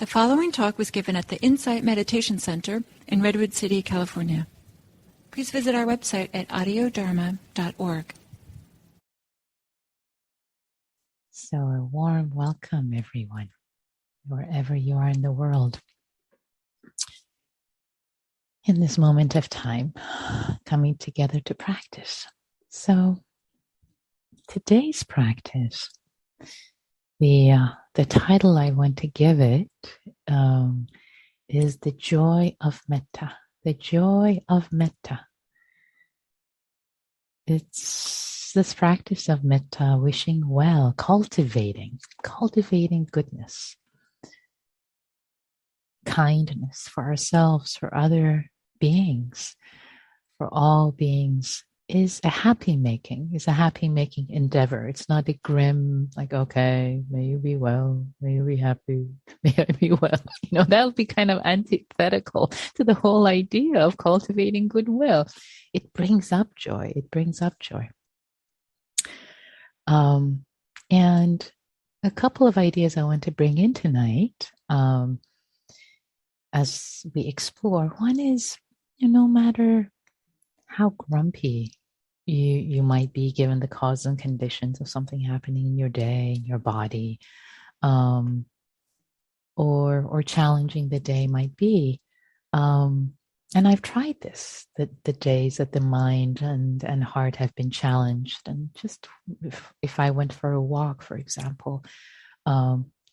The following talk was given at the Insight Meditation Center in Redwood City, California. Please visit our website at audiodharma.org. So a warm welcome, everyone, wherever you are in the world. In this moment of time, coming together to practice. So today's practice, the title I want to give it is The Joy of Metta. The Joy of Metta. It's this practice of metta, wishing well, cultivating goodness, kindness for ourselves, for other beings, for all beings, is a happy making endeavor. It's not a grim, like, okay, may you be well, may you be happy, may I be well. That would be kind of antithetical to the whole idea of cultivating goodwill. It brings up joy. And a couple of ideas I want to bring in tonight as we explore. One is, no matter how grumpy you might be given the cause and conditions of something happening in your day, in your body, or challenging the day might be. And I've tried this, the days that the mind and heart have been challenged. And just if I went for a walk, for example,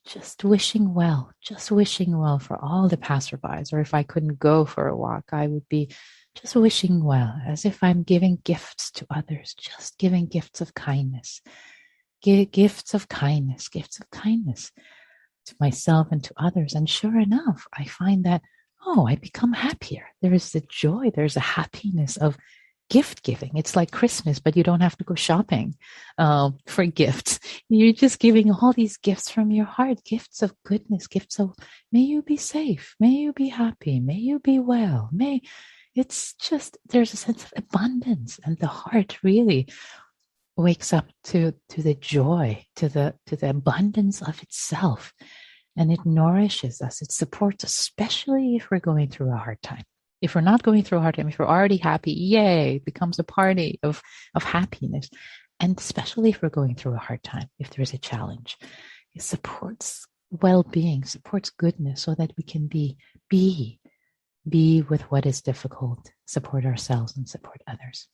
just wishing well for all the passerbys. Or if I couldn't go for a walk, I would be just wishing well, as if I'm giving gifts to others, just giving gifts of kindness. Gifts of kindness to myself and to others. And sure enough, I find that, I become happier. There is the joy, there's a happiness of gift giving. It's like Christmas, but you don't have to go shopping for gifts. You're just giving all these gifts from your heart, gifts of goodness, gifts of, may you be safe, may you be happy, may you be well, it's just, there's a sense of abundance, and the heart really wakes up to the joy, to the abundance of itself. And it nourishes us. It supports us, especially if we're going through a hard time. If we're not going through a hard time, if we're already happy, yay, it becomes a party of happiness. And especially if we're going through a hard time, if there's a challenge, it supports well-being, supports goodness, so that we can be with what is difficult, support ourselves and support others.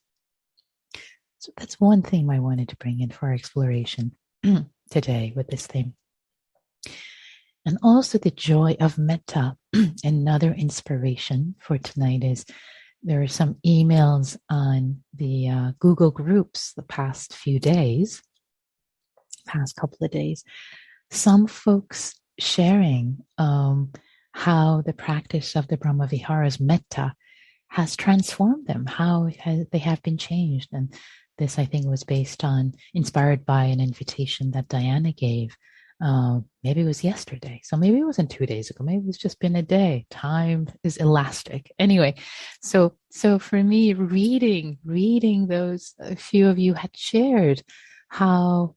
So that's one theme I wanted to bring in for our exploration today with this theme. And also the joy of metta. Another inspiration for tonight is there are some emails on the Google groups the past couple of days. Some folks sharing how the practice of the Brahmaviharas metta has transformed them, how they have been changed. And this, I think, was inspired by an invitation that Diana gave. Maybe it was yesterday. So maybe it wasn't 2 days ago. Maybe it's just been a day. Time is elastic. Anyway, so for me, reading those, a few of you had shared how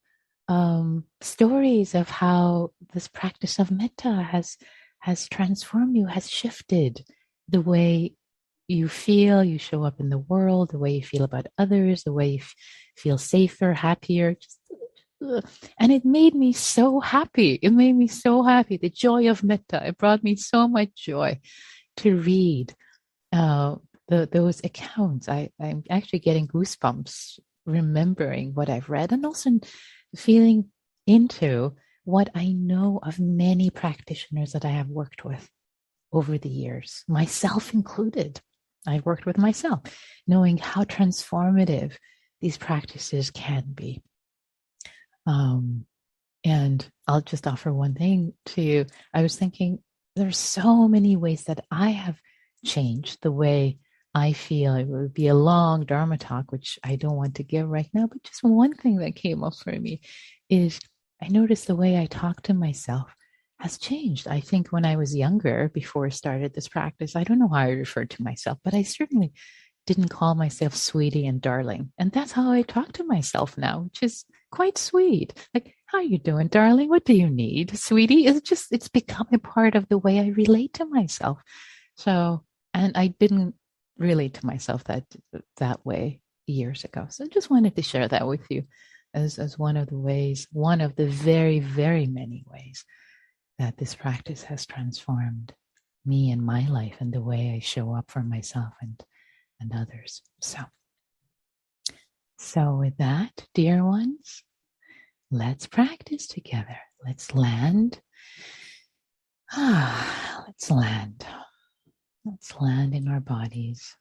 stories of how this practice of metta has transformed you, has shifted the way you feel, you show up in the world, the way you feel about others, the way you feel safer, happier. And it made me so happy. The joy of metta. It brought me so much joy to read those accounts. I'm actually getting goosebumps remembering what I've read, and also feeling into what I know of many practitioners that I have worked with over the years, myself included. I've worked with myself, knowing how transformative these practices can be. And I'll just offer one thing to you. I was thinking there's so many ways that I have changed the way I feel. It would be a long Dharma talk, which I don't want to give right now, but just one thing that came up for me is I noticed the way I talk to myself has changed. I think when I was younger, before I started this practice, I don't know how I referred to myself, but I certainly didn't call myself sweetie and darling. And that's how I talk to myself now, which is quite sweet. Like, How you doing, darling? What do you need, sweetie? It's become a part of the way I relate to myself. So, and I didn't relate to myself that way years ago. So I just wanted to share that with you as one of the ways, one of the very, very many ways that this practice has transformed me and my life and the way I show up for myself and others. So with that, dear ones, let's practice together. Let's land. Let's land. Let's land in our bodies.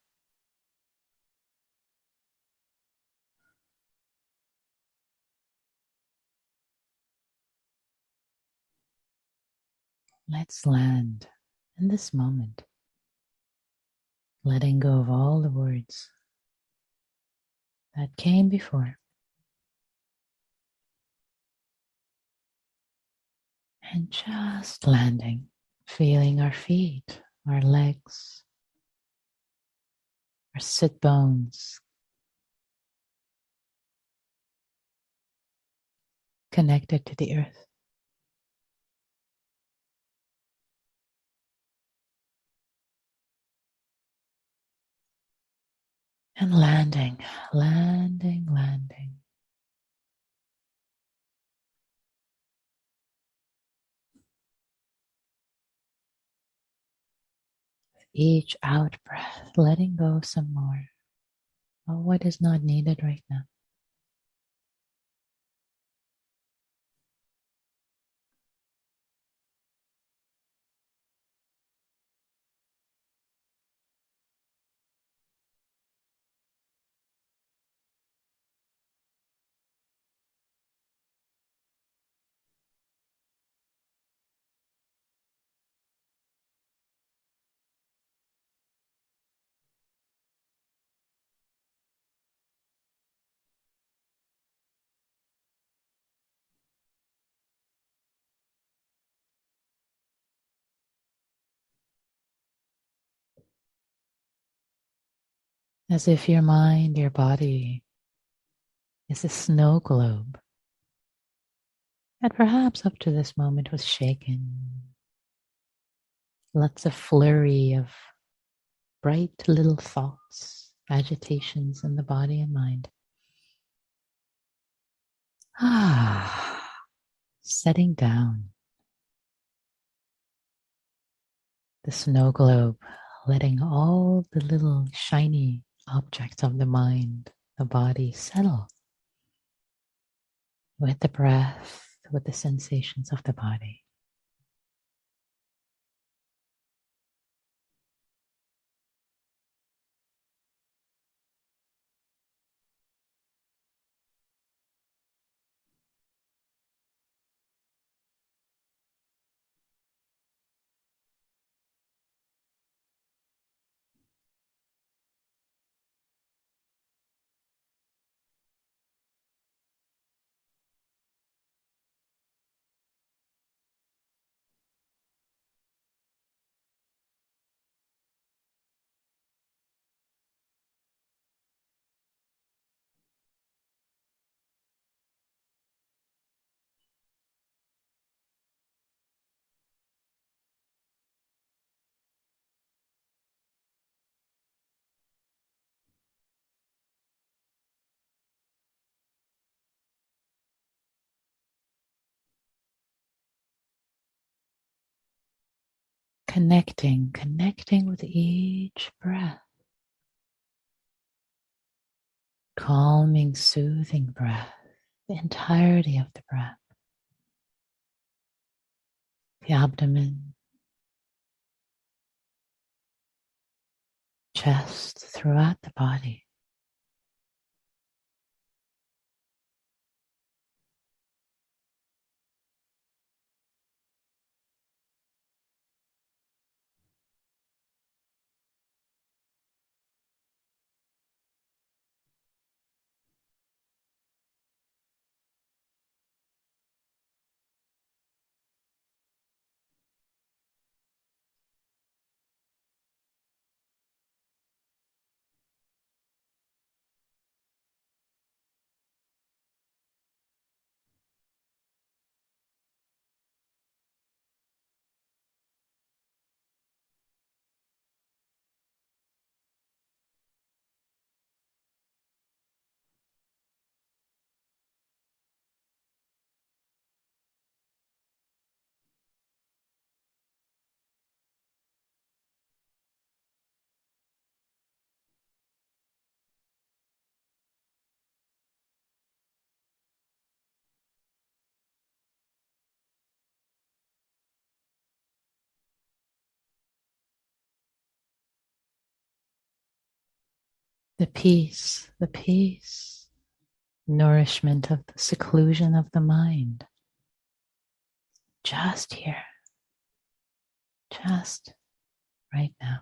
Let's land in this moment, letting go of all the words that came before, and just landing, feeling our feet, our legs, our sit bones connected to the earth. And landing, landing, landing. Each out breath, letting go some more of what is not needed right now. As if your mind, your body is a snow globe that perhaps up to this moment was shaken. Lots of flurry of bright little thoughts, agitations in the body and mind. Setting down the snow globe, letting all the little shiny objects of the mind, the body settle with the breath, with the sensations of the body. Connecting with each breath. Calming, soothing breath, the entirety of the breath, the abdomen, chest, throughout the body. the peace, nourishment of the seclusion of the mind. Just here, just right now.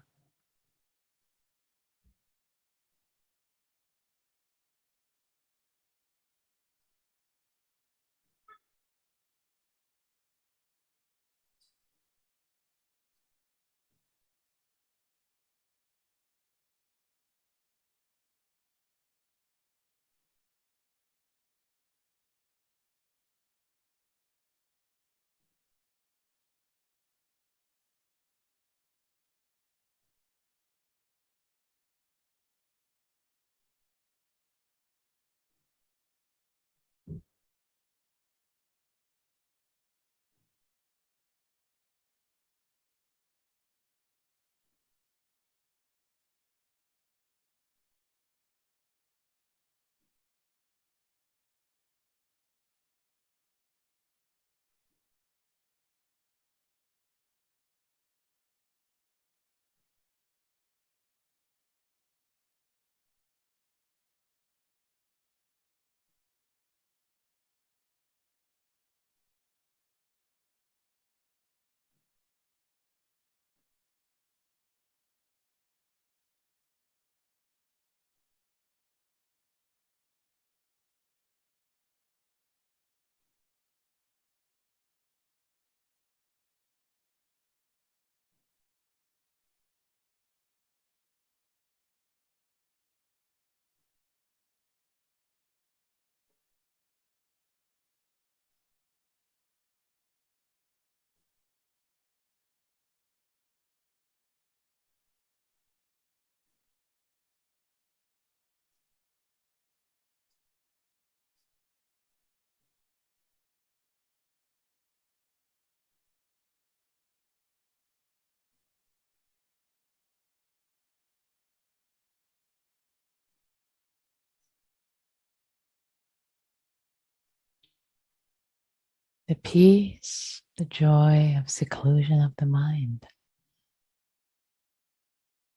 The peace, the joy of seclusion of the mind.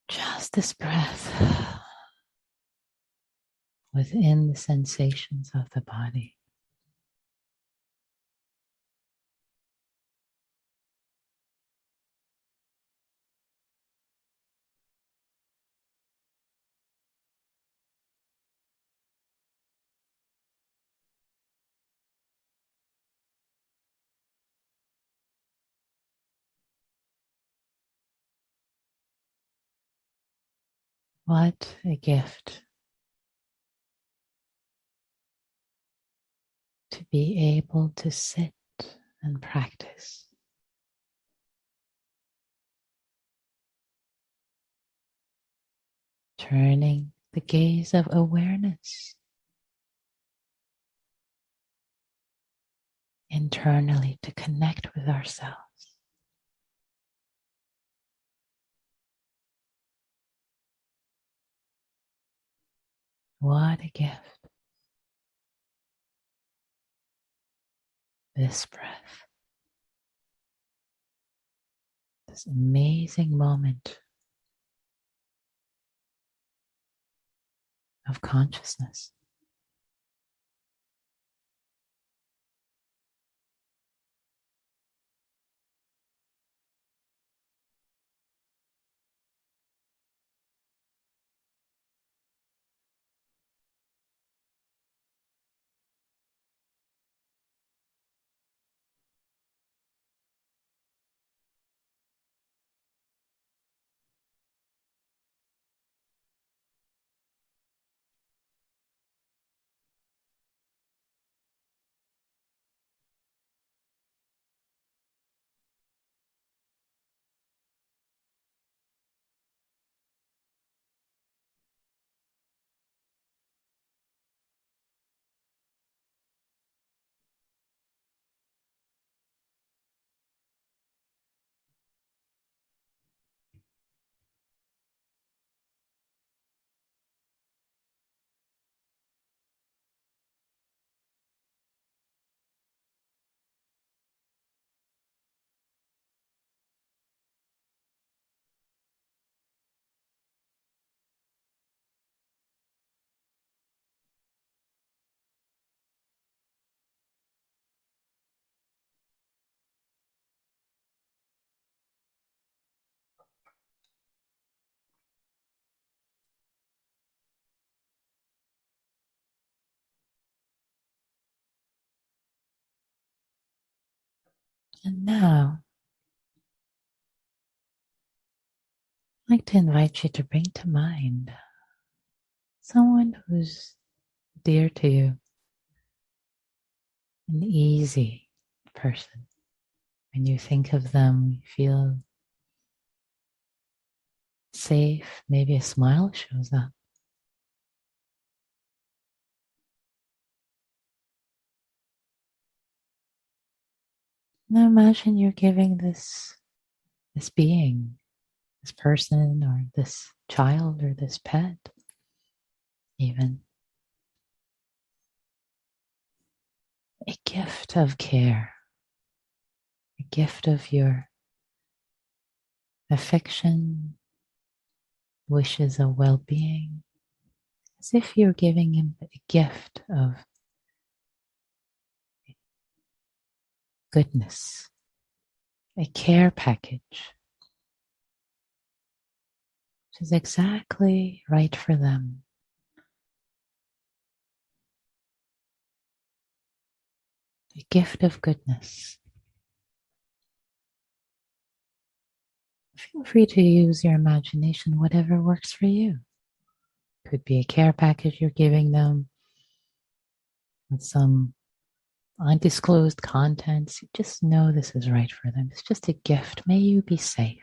Just this breath within the sensations of the body. What a gift to be able to sit and practice, turning the gaze of awareness internally to connect with ourselves. What a gift, this breath, this amazing moment of consciousness. And now, I'd like to invite you to bring to mind someone who's dear to you, an easy person. When you think of them, you feel safe, maybe a smile shows up. Now imagine you're giving this being, this person or this child or this pet, even a gift of care, a gift of your affection, wishes of well-being, as if you're giving him a gift of goodness, a care package, which is exactly right for them. A gift of goodness. Feel free to use your imagination, whatever works for you. Could be a care package you're giving them with some undisclosed contents. You just know this is right for them. It's just a gift. May you be safe.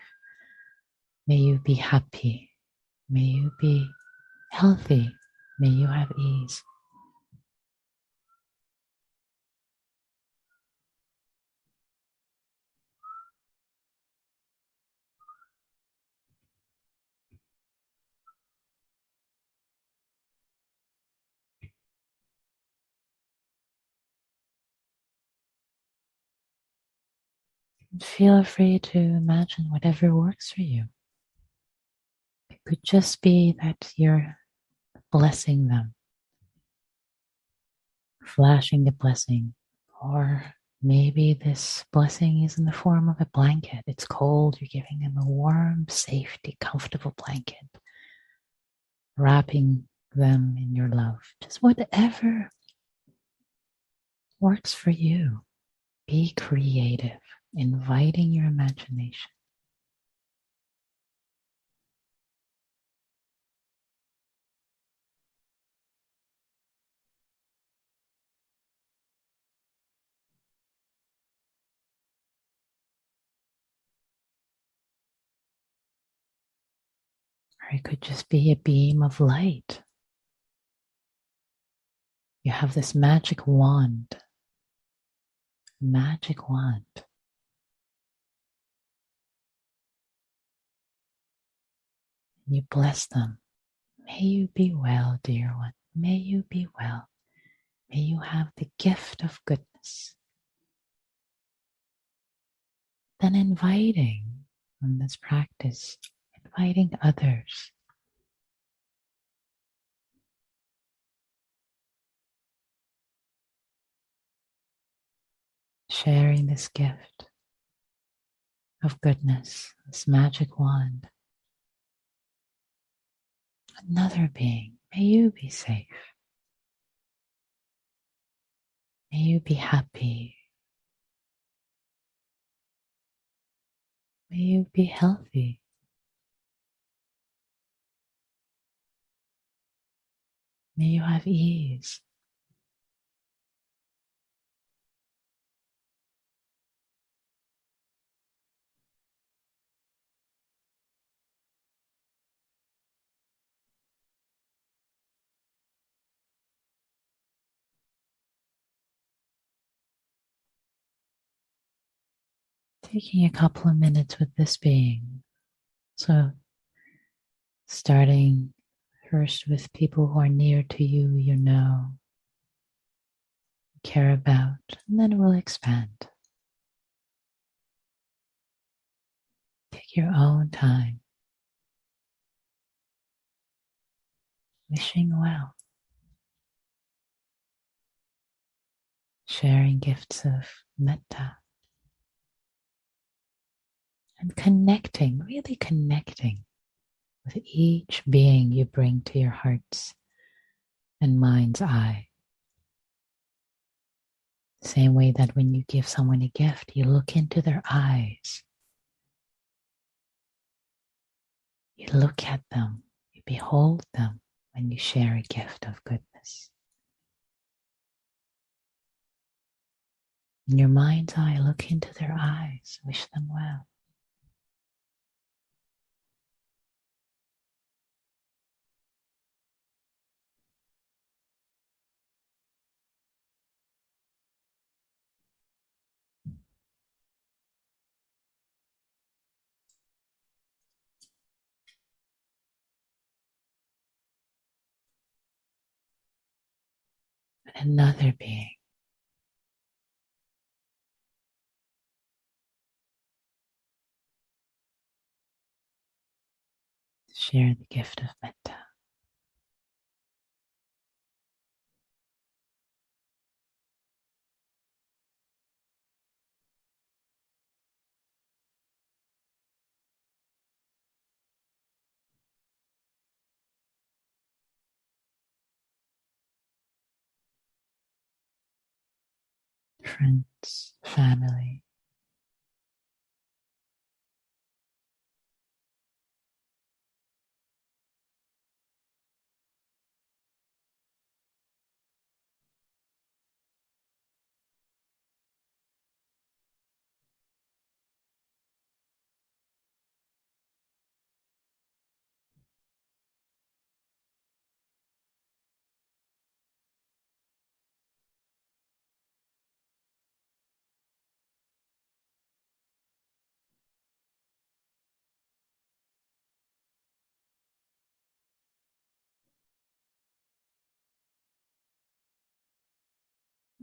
May you be happy. May you be healthy. May you have ease. Feel free to imagine whatever works for you. It could just be that you're blessing them, flashing the blessing, or maybe this blessing is in the form of a blanket. It's cold, you're giving them a warm, safety, comfortable blanket, wrapping them in your love. Just whatever works for you. Be creative, inviting your imagination. Or it could just be a beam of light. You have this magic wand. Magic wand. And you bless them. May you be well, dear one. May you be well. May you have the gift of goodness. Then inviting from this practice, inviting others. Sharing this gift of goodness, this magic wand. Another being, may you be safe. May you be happy. May you be healthy. May you have ease. Taking a couple of minutes with this being. So starting first with people who are near to you, you know, care about, and then we'll expand. Take your own time. Wishing well. Sharing gifts of metta. And connecting, really connecting with each being you bring to your heart's and mind's eye. Same way that when you give someone a gift, you look into their eyes. You look at them. You behold them when you share a gift of goodness. In your mind's eye, look into their eyes. Wish them well. And another being. Share the gift of metta. Friends, family,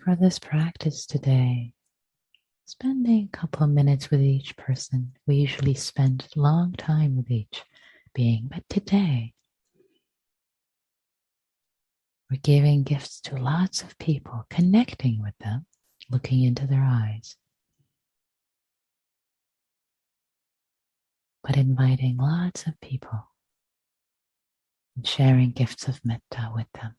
for this practice today, spending a couple of minutes with each person. We usually spend a long time with each being, but today we're giving gifts to lots of people, connecting with them, looking into their eyes, but inviting lots of people and sharing gifts of metta with them.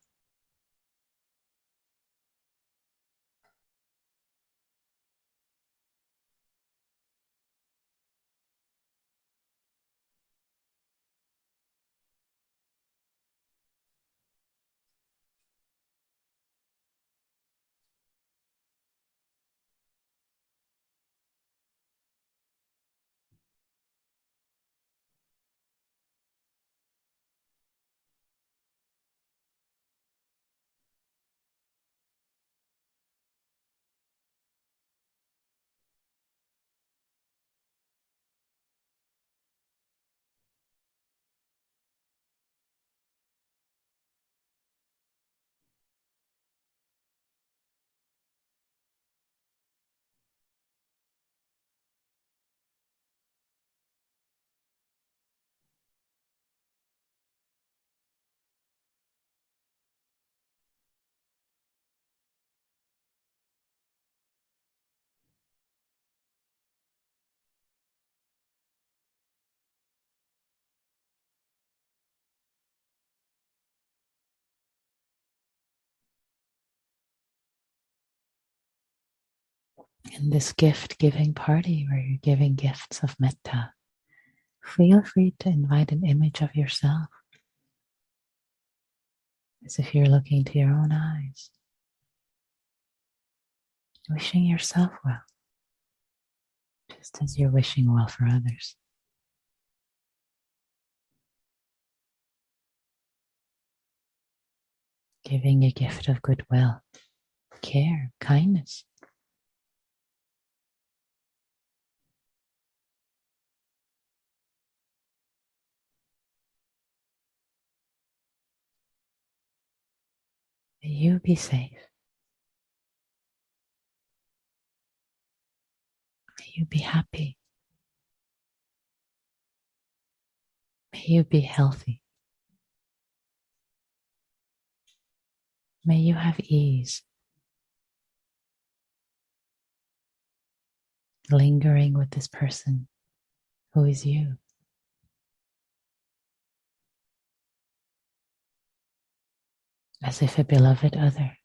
In this gift giving party where you're giving gifts of metta, feel free to invite an image of yourself as if you're looking to your own eyes, wishing yourself well, just as you're wishing well for others. Giving a gift of goodwill, care, kindness. May you be safe. May you be happy. May you be healthy. May you have ease, lingering with this person who is you. As if a beloved other.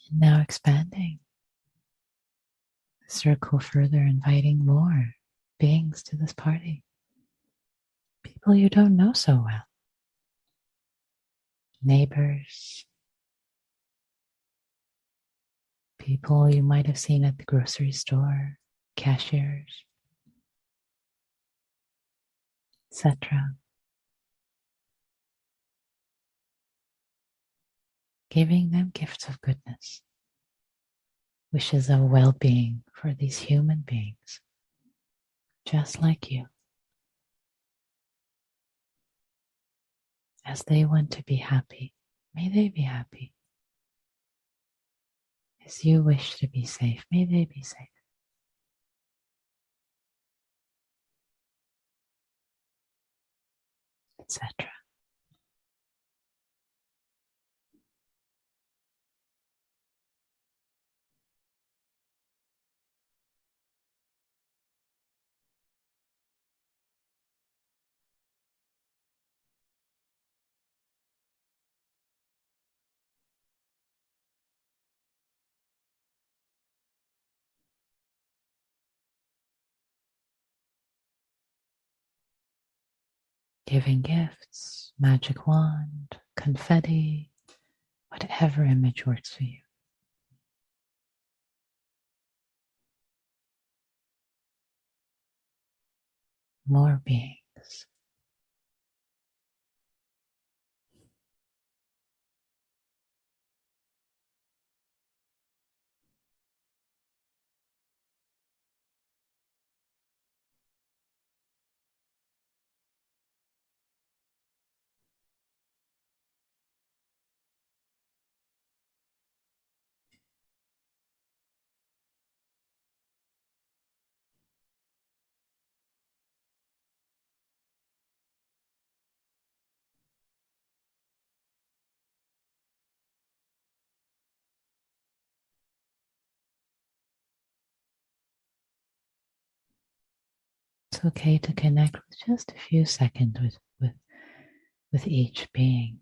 And now expanding the circle further, inviting more beings to this party. People you don't know so well. Neighbors. People you might have seen at the grocery store. Cashiers. Etc. Giving them gifts of goodness. Wishes of well-being for these human beings. Just like you. As they want to be happy, may they be happy. As you wish to be safe, may they be safe. Etc. Giving gifts, magic wand, confetti, whatever image works for you. More beings. It's okay to connect with just a few seconds with each being,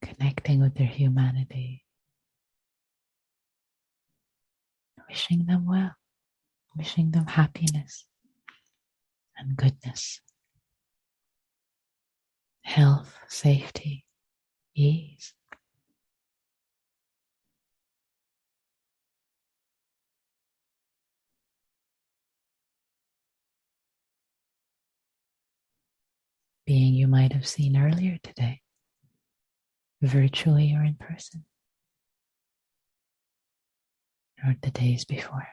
connecting with their humanity, wishing them well, wishing them happiness and goodness, health, safety, ease. Being you might have seen earlier today, virtually or in person, or the days before.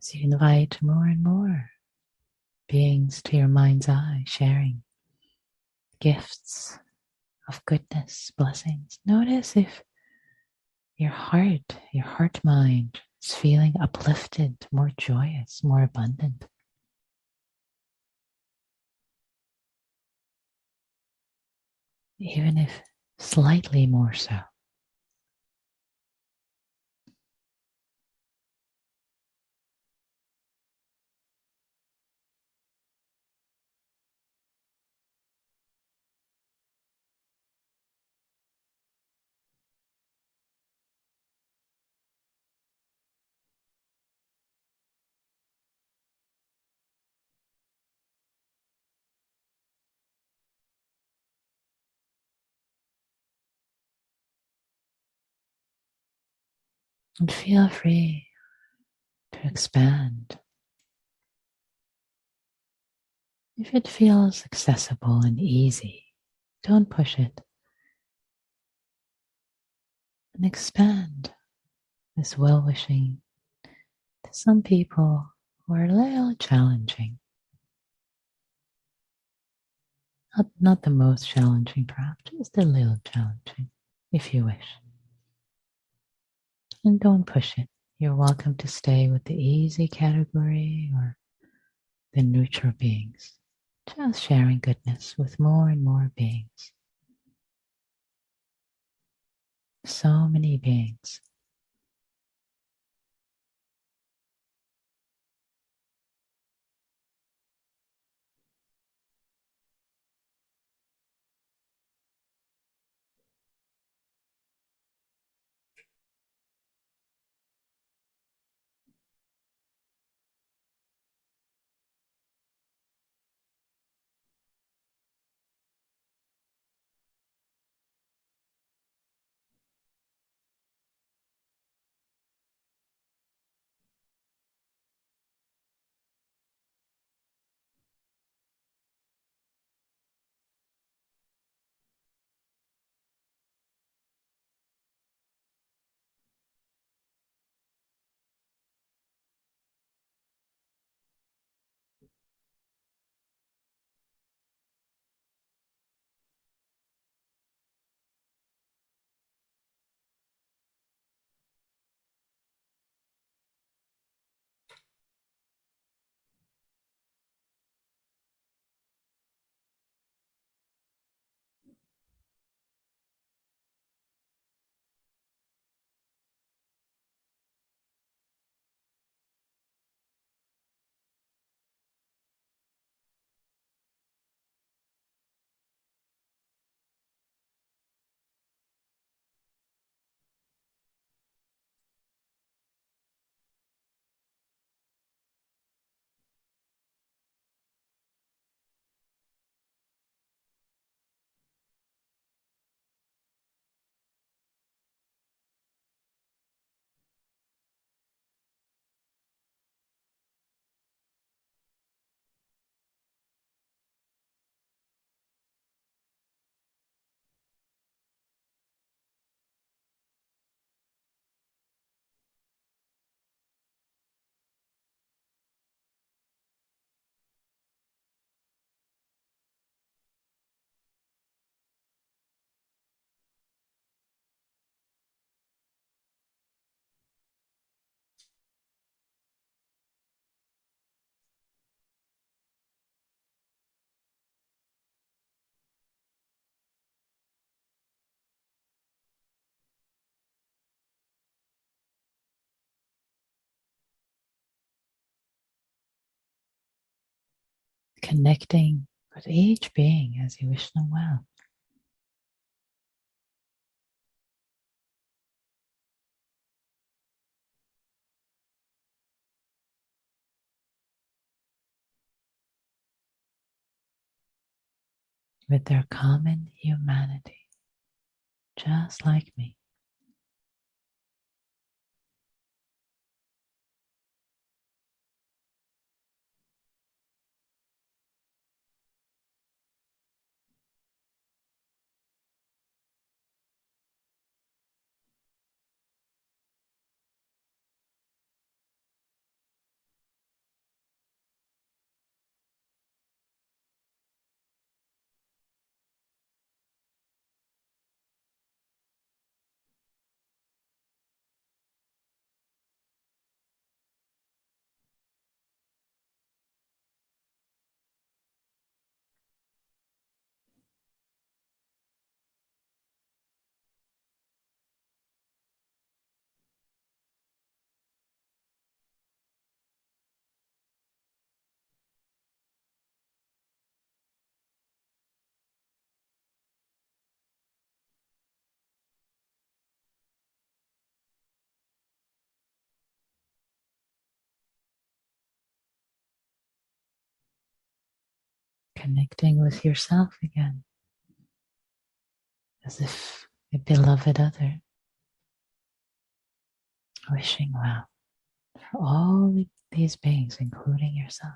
As you invite more and more beings to your mind's eye, sharing gifts of goodness, blessings. Notice if your heart mind is feeling uplifted, more joyous, more abundant. Even if slightly more so. And feel free to expand. If it feels accessible and easy, don't push it. And expand this well-wishing to some people who are a little challenging. Not the most challenging, perhaps, just a little challenging, if you wish. And don't push it. You're welcome to stay with the easy category or the neutral beings. Just sharing goodness with more and more beings. So many beings. Connecting with each being as you wish them well. With their common humanity, just like me. Connecting with yourself again, as if a beloved other, wishing well for all these beings, including yourself.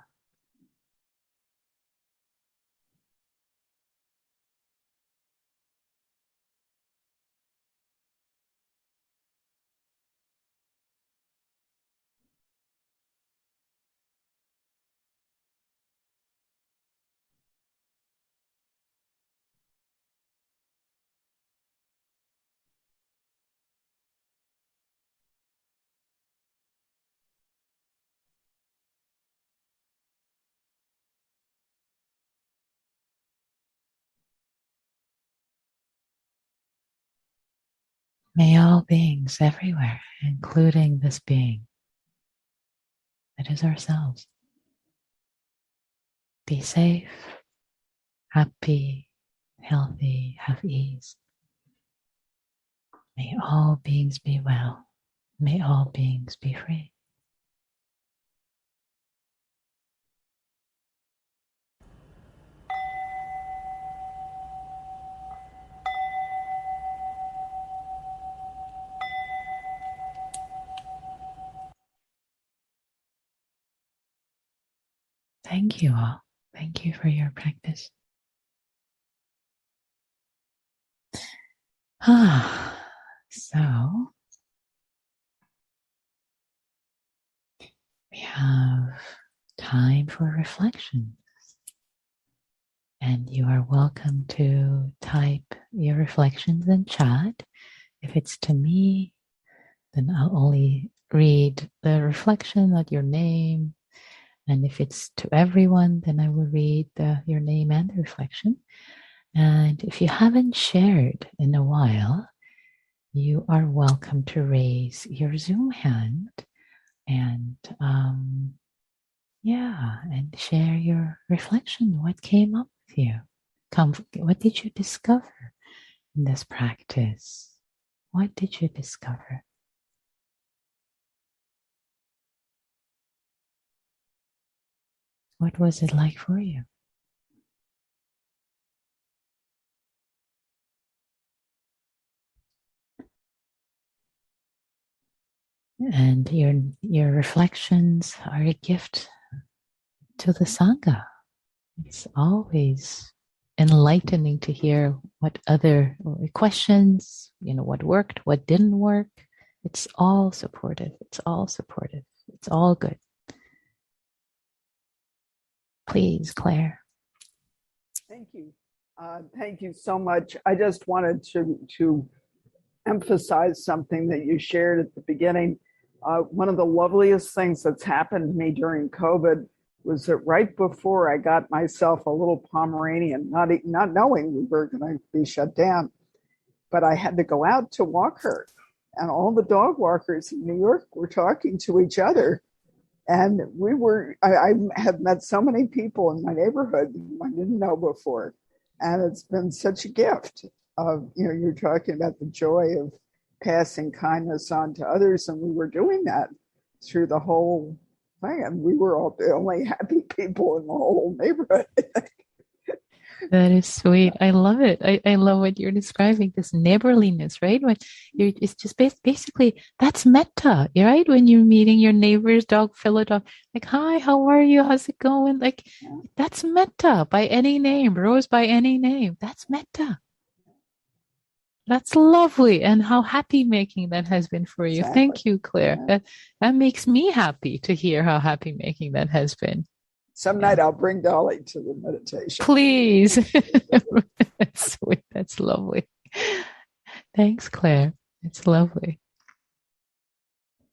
May all beings everywhere, including this being that is ourselves, be safe, happy, healthy, have ease. May all beings be well. May all beings be free. Thank you all. Thank you for your practice. So we have time for reflection. And you are welcome to type your reflections in chat. If it's to me, then I'll only read the reflection, not your name. And if it's to everyone, then I will read your name and the reflection. And if you haven't shared in a while, you are welcome to raise your Zoom hand and and share your reflection. What came up with you? What did you discover in this practice? What did you discover? What was it like for you? And your reflections are a gift to the Sangha. It's always enlightening to hear what other questions, what worked, what didn't work. It's all supportive. It's all supportive. It's all good. Please, Claire. Thank you. Thank you so much. I just wanted to emphasize something that you shared at the beginning. One of the loveliest things that's happened to me during COVID was that right before I got myself a little Pomeranian, not knowing we were going to be shut down, but I had to go out to walk her. And all the dog walkers in New York were talking to each other. And I have met so many people in my neighborhood whom I didn't know before. And it's been such a gift of, you're talking about the joy of passing kindness on to others. And we were doing that through the whole thing. And we were all the only happy people in the whole neighborhood. That is sweet. I love it. I love what you're describing, this neighborliness, right? It's just basically, that's metta, right? When you're meeting your neighbor's dog, fellow dog, like, hi, how are you? How's it going? Like, that's metta by any name, Rose by any name. That's metta. That's lovely. And how happy making that has been for you. Exactly. Thank you, Claire. Yeah. That makes me happy to hear how happy making that has been. Some night I'll bring Dolly to the meditation. Please. That's sweet. That's lovely. Thanks, Claire. It's lovely.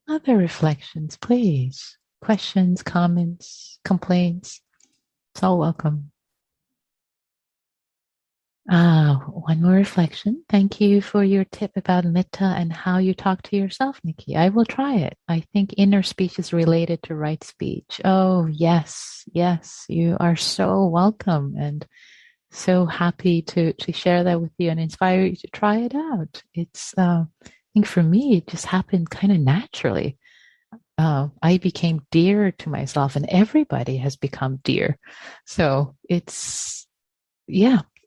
Other reflections, please. Questions, comments, complaints. It's all welcome. One more reflection. Thank you for your tip about metta and how you talk to yourself, Nikki. I will try it. I think inner speech is related to right speech. Oh, yes. Yes. You are so welcome and so happy to share that with you and inspire you to try it out. It's, I think for me, it just happened kind of naturally. I became dear to myself and everybody has become dear. So it's,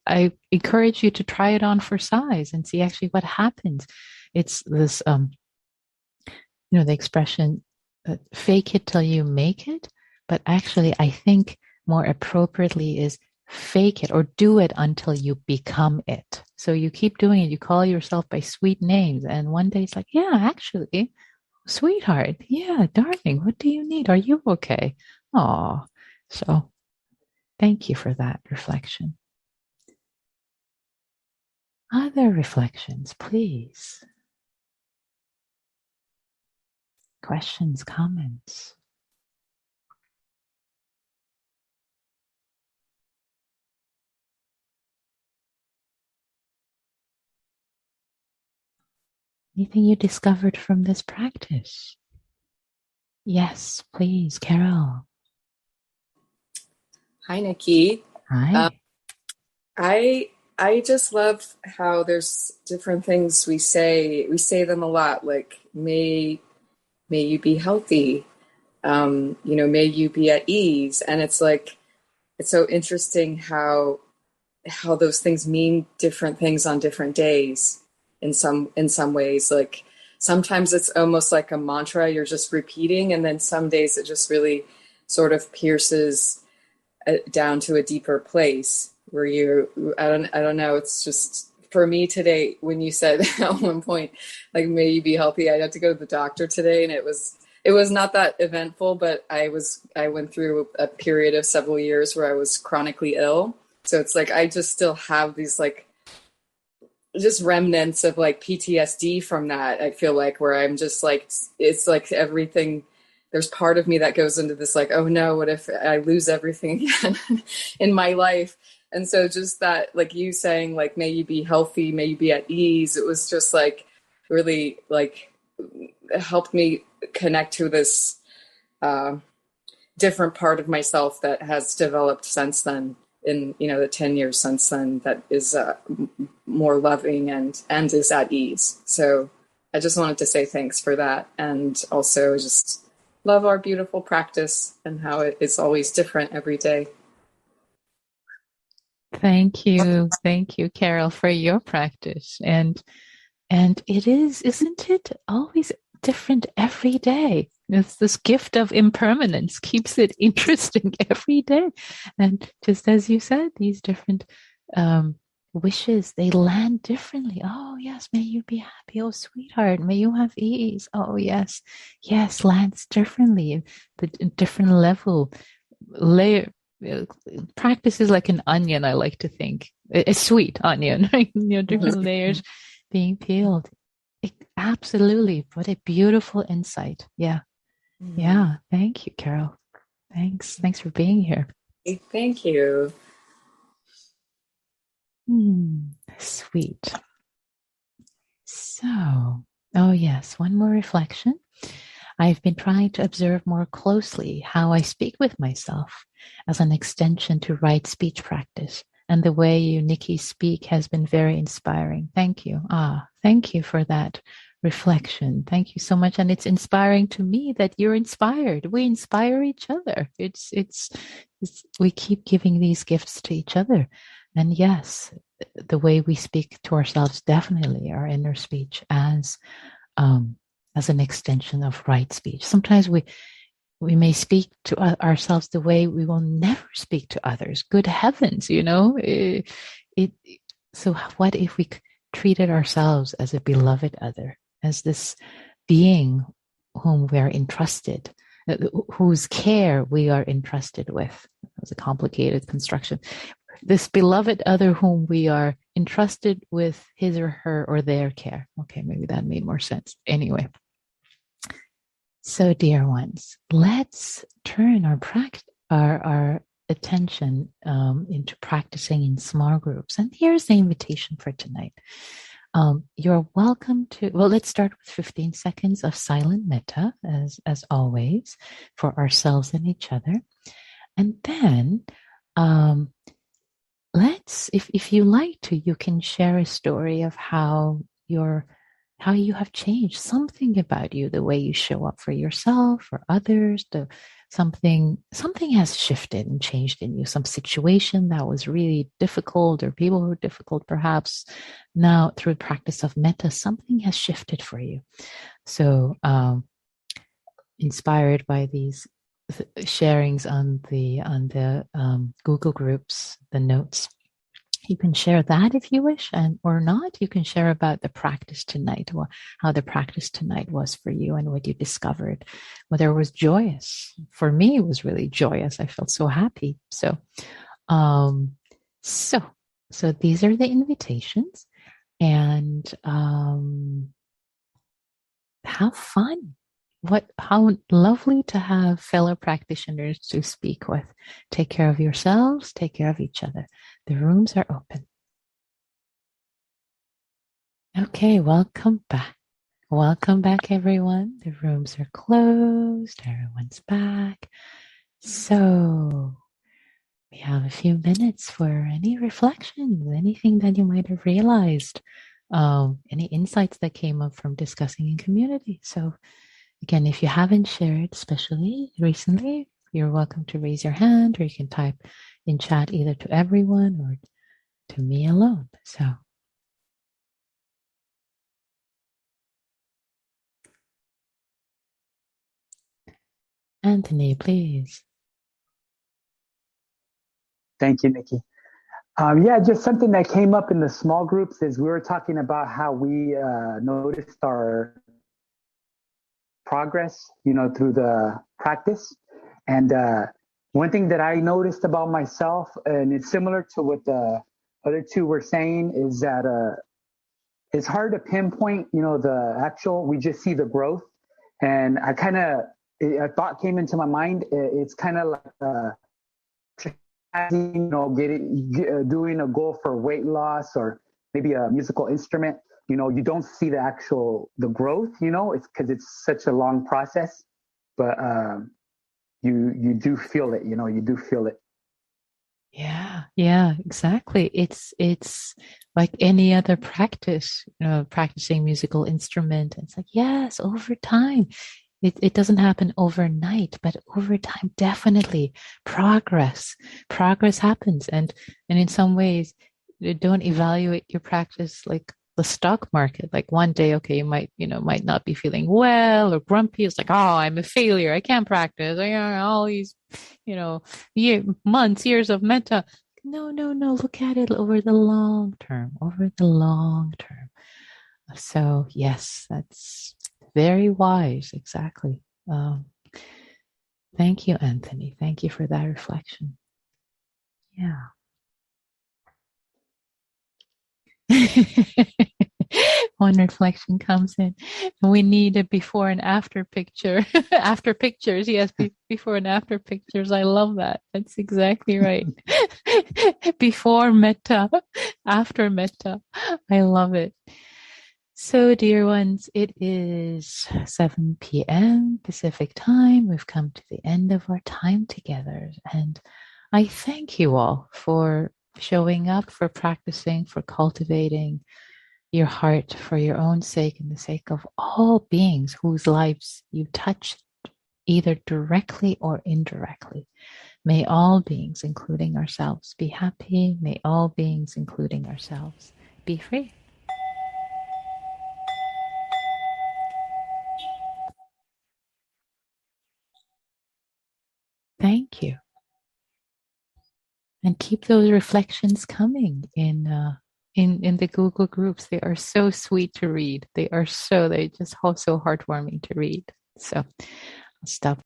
I encourage you to try it on for size and see actually what happens. It's this, the expression, fake it till you make it. But actually, I think more appropriately is fake it or do it until you become it. So you keep doing it. You call yourself by sweet names. And one day it's like, yeah, actually, sweetheart. Yeah, darling, what do you need? Are you okay? Oh, so thank you for that reflection. Other reflections, please. Questions, comments. Anything you discovered from this practice? Yes, please, Carol. Hi, Nikki. Um, Hi. I just love how there's different things we say. We say them a lot, like may you be healthy. May you be at ease. And it's like it's so interesting how those things mean different things on different days. In some ways, like sometimes it's almost like a mantra you're just repeating, and then some days it just really sort of pierces down to a deeper place where I don't know, it's just for me today when you said at one point like may you be healthy. I had to go to the doctor today, and it was not that eventful, but I went through a period of several years where I was chronically ill, so it's like I just still have these like just remnants of like PTSD from that. I feel like where I'm just like, it's like everything, there's part of me that goes into this like, oh no, what if I lose everything again in my life? And so just that, like you saying, like, may you be healthy, may you be at ease. It was just like really like helped me connect to this uh, different part of myself that has developed since then in the 10 years since then that is more loving and is at ease. So I just wanted to say thanks for that, and also just love our beautiful practice and how it is always different every day. Thank you. Thank you, Carol, for your practice. And it is, isn't it always different every day? It's this gift of impermanence keeps it interesting every day. And just as you said, these different wishes, they land differently. Oh, yes, may you be happy. Oh, sweetheart, may you have ease. Oh, yes, yes, lands differently, the different level, layer. Practice is like an onion, I like to think. A sweet onion, right? Different layers being peeled. Absolutely. What a beautiful insight. Yeah. Yeah. Thank you, Carol. Thanks. Thanks for being here. Thank you. Sweet. So, oh, yes, one more reflection. I've been trying to observe more closely how I speak with myself as an extension to right speech practice. And the way you, Nikki, speak has been very inspiring. Thank you. Thank you for that reflection. Thank you so much. And it's inspiring to me that you're inspired. We inspire each other. It's we keep giving these gifts to each other. And yes, the way we speak to ourselves, definitely our inner speech as an extension of right speech. Sometimes we may speak to ourselves the way we will never speak to others. Good heavens, so what if we treated ourselves as a beloved other, as this being whom we are entrusted, whose care we are entrusted with? It was a complicated construction. This beloved other whom we are entrusted with his or her or their care. Okay, maybe that made more sense. Anyway. So, dear ones, let's turn our attention into practicing in small groups. And here's the invitation for tonight. You're welcome to, well, let's start with 15 seconds of silent metta, as always, for ourselves and each other. And then if you like to, you can share a story of how you have changed, something about you, the way you show up for yourself or others, something has shifted and changed in you, some situation that was really difficult or people who were difficult perhaps. Now through the practice of metta, something has shifted for you. So inspired by these sharings on the Google groups, the notes, you can share that if you wish, and or not, you can share about the practice tonight, how the practice tonight was for you and what you discovered, whether it was joyous. For me, it was really joyous. I felt so happy. So these are the invitations, and have fun. How lovely to have fellow practitioners to speak with. Take care of yourselves, take care of each other. The rooms are open. Okay, welcome back. Welcome back, everyone. The rooms are closed. Everyone's back. So we have a few minutes for any reflections, anything that you might have realized, any insights that came up from discussing in community. So again, if you haven't shared, especially recently, you're welcome to raise your hand, or you can type in chat either to everyone or to me alone. So Anthony, please. Thank you, Nikki. Yeah, just something that came up in the small groups is we were talking about how we noticed our progress, through the practice. And one thing that I noticed about myself, and it's similar to what the other two were saying, is that it's hard to pinpoint, the actual, we just see the growth. And a thought came into my mind. It's kind of like, doing a goal for weight loss or maybe a musical instrument, you don't see the growth, it's because it's such a long process, but you do feel it, you do feel it. Yeah, exactly. It's like any other practice, practicing musical instrument. It's like, yes, over time. It doesn't happen overnight, but over time, definitely progress happens. And in some ways, you don't evaluate your practice like the stock market. Like one day, okay, you might not be feeling well or grumpy. It's like, oh, I'm a failure. I can't practice. All these, years of metta. No. Look at it over the long term, So yes, that's very wise. Exactly. Thank you, Anthony. Thank you for that reflection. Yeah. One reflection comes in. We need a before and after picture. After pictures. Yes, before and after pictures. I love that. That's exactly right. Before metta, after metta. I love it. So, dear ones, it is 7 p.m. Pacific time. We've come to the end of our time together. And I thank you all for showing up, for practicing, for cultivating your heart for your own sake and the sake of all beings whose lives you touched, either directly or indirectly. May all beings, including ourselves, be happy. May all beings, including ourselves, be free. Thank you. And keep those reflections coming in the Google groups. They are so sweet to read. They just so heartwarming to read. So I'll stop